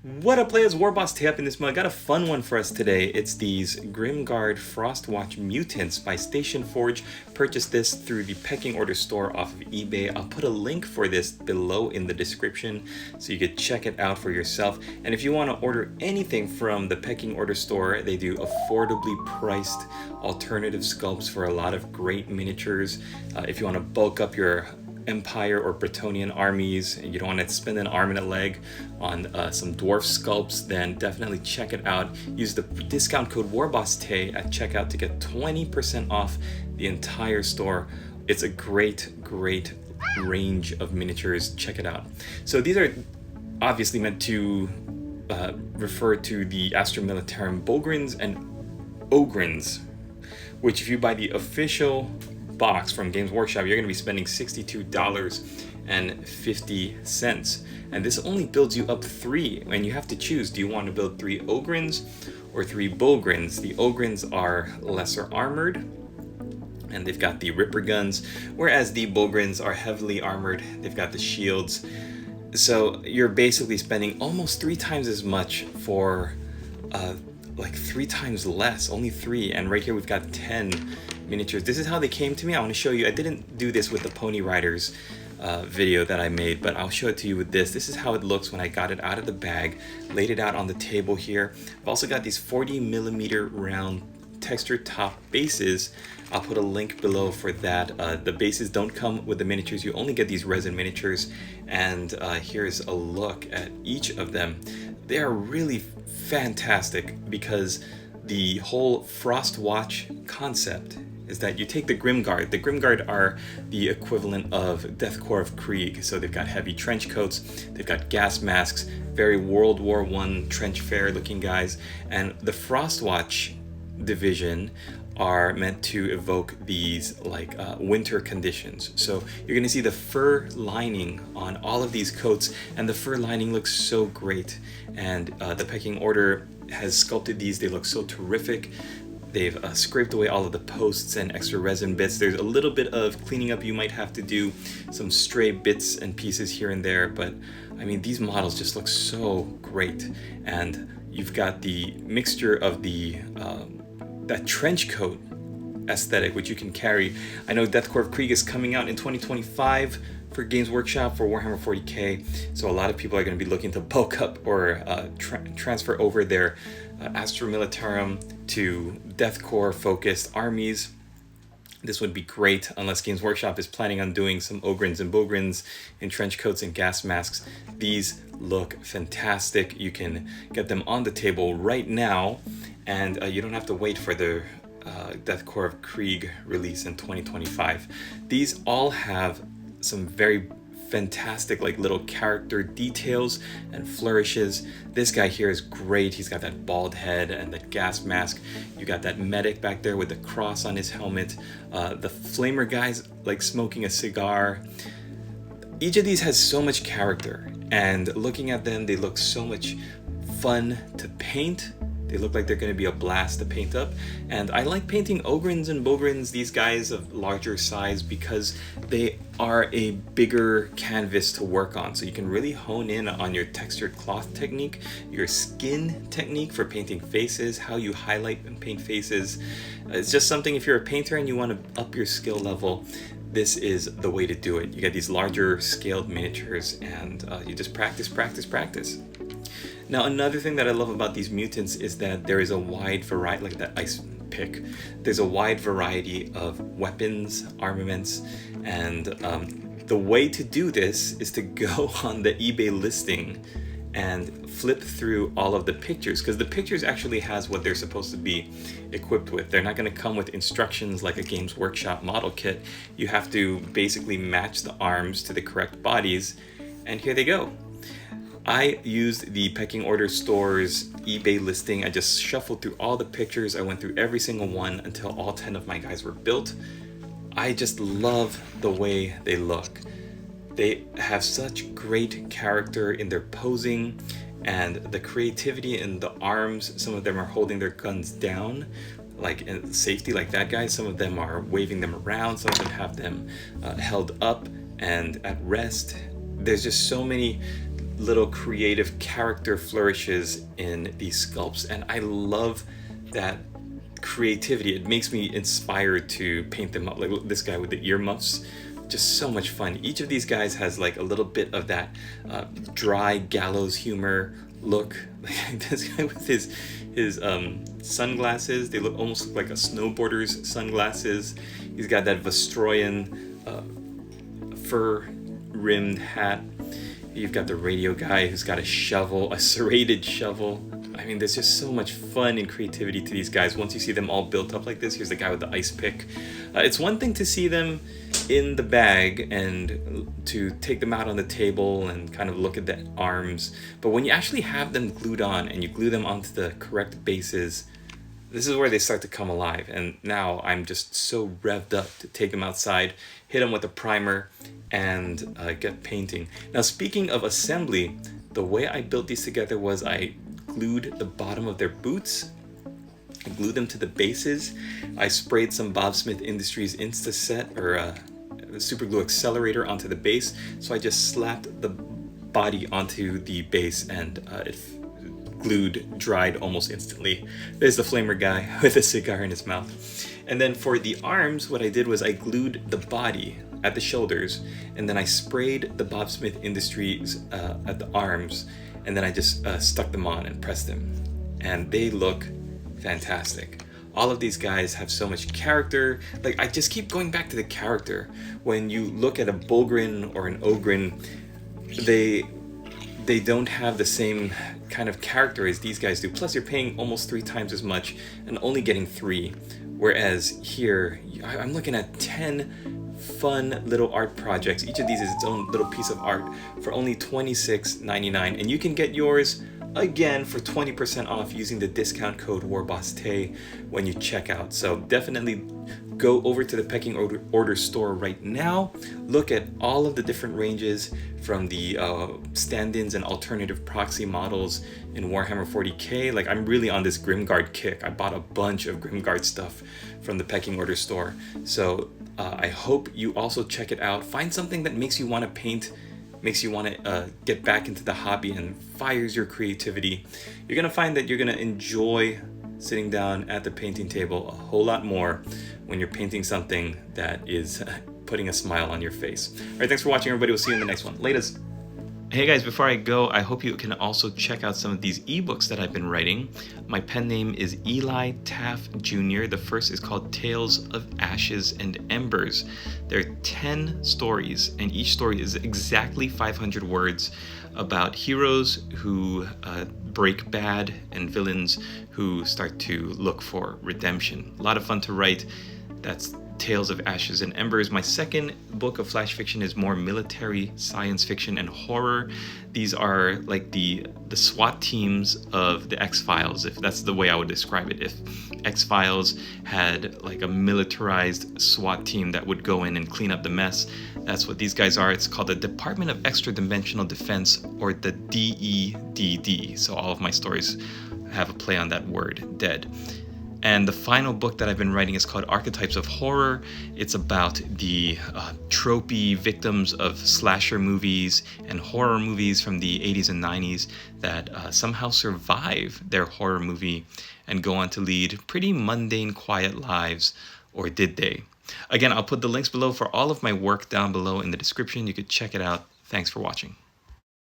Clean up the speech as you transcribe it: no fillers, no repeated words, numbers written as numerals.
What up, players? Warboss Tay up in this mug. Got a fun one for us today. It's these Grimguard Frostwatch Mutants by Station Forge. Purchased this through the Pecking Order store off of eBay. I'll put a link for this below in the description so you could check it out for yourself. And if you want to order anything from the Pecking Order store, they do affordably priced alternative sculpts for a lot of great miniatures. If you want to bulk up your Empire or Bretonnian armies and you don't want to spend an arm and a leg on some dwarf sculpts, then definitely check it out. Use the discount code WARBOSSTAY at checkout to get 20% off the entire store. It's a great range of miniatures. Check it out. So these are obviously meant to refer to the Astra Militarum Bogrins and Ogrins, which if you buy the official box from Games Workshop, you're going to be spending $62.50, and this only builds you up 3, and you have to choose, do you want to build 3 Ogrins or 3 Bogrins? The Ogrins are lesser armored and they've got the Ripper guns, whereas the Bogrins are heavily armored. They've got the shields. So you're basically spending almost 3 times as much for like 3 times less, only 3. And right here we've got 10 miniatures. This is how they came to me. I want to show you. I didn't do this with the Pony Riders video that I made, but I'll show it to you with this. This is how it looks when I got it out of the bag, laid it out on the table here. I've also got these 40mm round textured top bases. I'll put a link below for that. The bases don't come with the miniatures. You only get these resin miniatures, and here's a look at each of them. They are really fantastic because the whole Frostwatch concept is that you take the Grimguard. The Grimguard are the equivalent of Death Corps of Krieg. So they've got heavy trench coats, they've got gas masks, very World War I trench fair looking guys. And the Frostwatch division are meant to evoke these like winter conditions. So you're gonna see the fur lining on all of these coats, and the fur lining looks so great. And the Pecking Order has sculpted these. They look so terrific. They've scraped away all of the posts and extra resin bits. There's a little bit of cleaning up you might have to do, some stray bits and pieces here and there, but I mean, these models just look so great. And you've got the mixture of the that trench coat aesthetic, which you can carry. I know Death Corps of Krieg is coming out in 2025 for Games Workshop for Warhammer 40k, so a lot of people are going to be looking to bulk up or transfer over their Astra Militarum to Death Corps focused armies. This would be great unless Games Workshop is planning on doing some Ogrins and Bogrins in trench coats and gas masks. These look fantastic. You can get them on the table right now, and you don't have to wait for the Death Corps of Krieg release in 2025. These all have some very fantastic like little character details and flourishes. This guy here is great. He's got that bald head and that gas mask. You got that medic back there with the cross on his helmet. The flamer guy's like smoking a cigar. Each of these has so much character, and looking at them, they look so much fun to paint. They look like they're going to be a blast to paint up. And I like painting Ogrins and Bogrins, these guys of larger size, because they are a bigger canvas to work on. So you can really hone in on your textured cloth technique, your skin technique for painting faces, how you highlight and paint faces. It's just something, if you're a painter and you want to up your skill level, this is the way to do it. You get these larger scaled miniatures, and you just practice. Now, another thing that I love about these mutants is that there is a wide variety, like that ice pick, there's a wide variety of weapons, armaments, and the way to do this is to go on the eBay listing and flip through all of the pictures, because the pictures actually has what they're supposed to be equipped with. They're not going to come with instructions like a Games Workshop model kit. You have to basically match the arms to the correct bodies, and here they go. I used the Pecking Order store's eBay listing. I just shuffled through all the pictures. I went through every single one until all 10 of my guys were built. I just love the way they look. They have such great character in their posing and the creativity in the arms. Some of them are holding their guns down, like in safety, like that guy. Some of them are waving them around. Some of them have them held up and at rest. There's just so many little creative character flourishes in these sculpts, and I love that creativity. It makes me inspired to paint them up. Like this guy with the earmuffs, just so much fun. Each of these guys has like a little bit of that dry gallows humor look. Like this guy with his sunglasses, they almost look like a snowboarder's sunglasses. He's got that Vestroyan fur rimmed hat. You've got the radio guy who's got a shovel, a serrated shovel. I mean, there's just so much fun and creativity to these guys once you see them all built up like this. Here's the guy with the ice pick. It's one thing to see them in the bag and to take them out on the table and kind of look at the arms, but when you actually have them glued on and you glue them onto the correct bases, this is where they start to come alive. And now I'm just so revved up to take them outside, hit them with a primer, and get painting. Now, speaking of assembly, the way I built these together was I glued the bottom of their boots, I glued them to the bases. I sprayed some Bob Smith Industries Instaset or super glue accelerator onto the base. So I just slapped the body onto the base, and it glued, dried almost instantly. There's the flamer guy with a cigar in his mouth. And then for the arms, what I did was I glued the body at the shoulders, and then I sprayed the Bob Smith Industries at the arms, and then I just stuck them on and pressed them. And they look fantastic. All of these guys have so much character. Like, I just keep going back to the character. When you look at a Bulgrin or an Ogrin, they don't have the same kind of character as these guys do. Plus, you're paying almost 3 times as much and only getting 3. Whereas here, I'm looking at 10 fun little art projects. Each of these is its own little piece of art for only $26.99. And you can get yours again for 20% off using the discount code WARBOSSTAY when you check out. So definitely go over to the Pecking Order store right now. Look at all of the different ranges from the stand-ins and alternative proxy models in Warhammer 40k. Like, I'm really on this Grimguard kick. I bought a bunch of Grimguard stuff from the Pecking Order store. So I hope you also check it out. Find something that makes you want to paint, makes you want to get back into the hobby and fires your creativity. You're going to find that you're going to enjoy sitting down at the painting table a whole lot more when you're painting something that is putting a smile on your face. All right, thanks for watching, everybody. We'll see you in the next one. Laters. Hey guys, before I go, I hope you can also check out some of these ebooks that I've been writing. My pen name is Eli Taff Jr. The first is called Tales of Ashes and Embers. There are 10 stories, and each story is exactly 500 words about heroes who break bad and villains who start to look for redemption. A lot of fun to write. That's Tales of Ashes and Embers. My second book of flash fiction is more military science fiction and horror. These are like the SWAT teams of the X-Files, if that's the way I would describe it. If X-Files had like a militarized SWAT team that would go in and clean up the mess, that's what these guys are. It's called the Department of Extra Dimensional Defense, or the DEDD. So all of my stories have a play on that word, dead. And the final book that I've been writing is called Archetypes of Horror. It's about the tropey victims of slasher movies and horror movies from the 80s and 90s that somehow survive their horror movie and go on to lead pretty mundane, quiet lives, or did they? Again, I'll put the links below for all of my work down below in the description. You could check it out. Thanks for watching.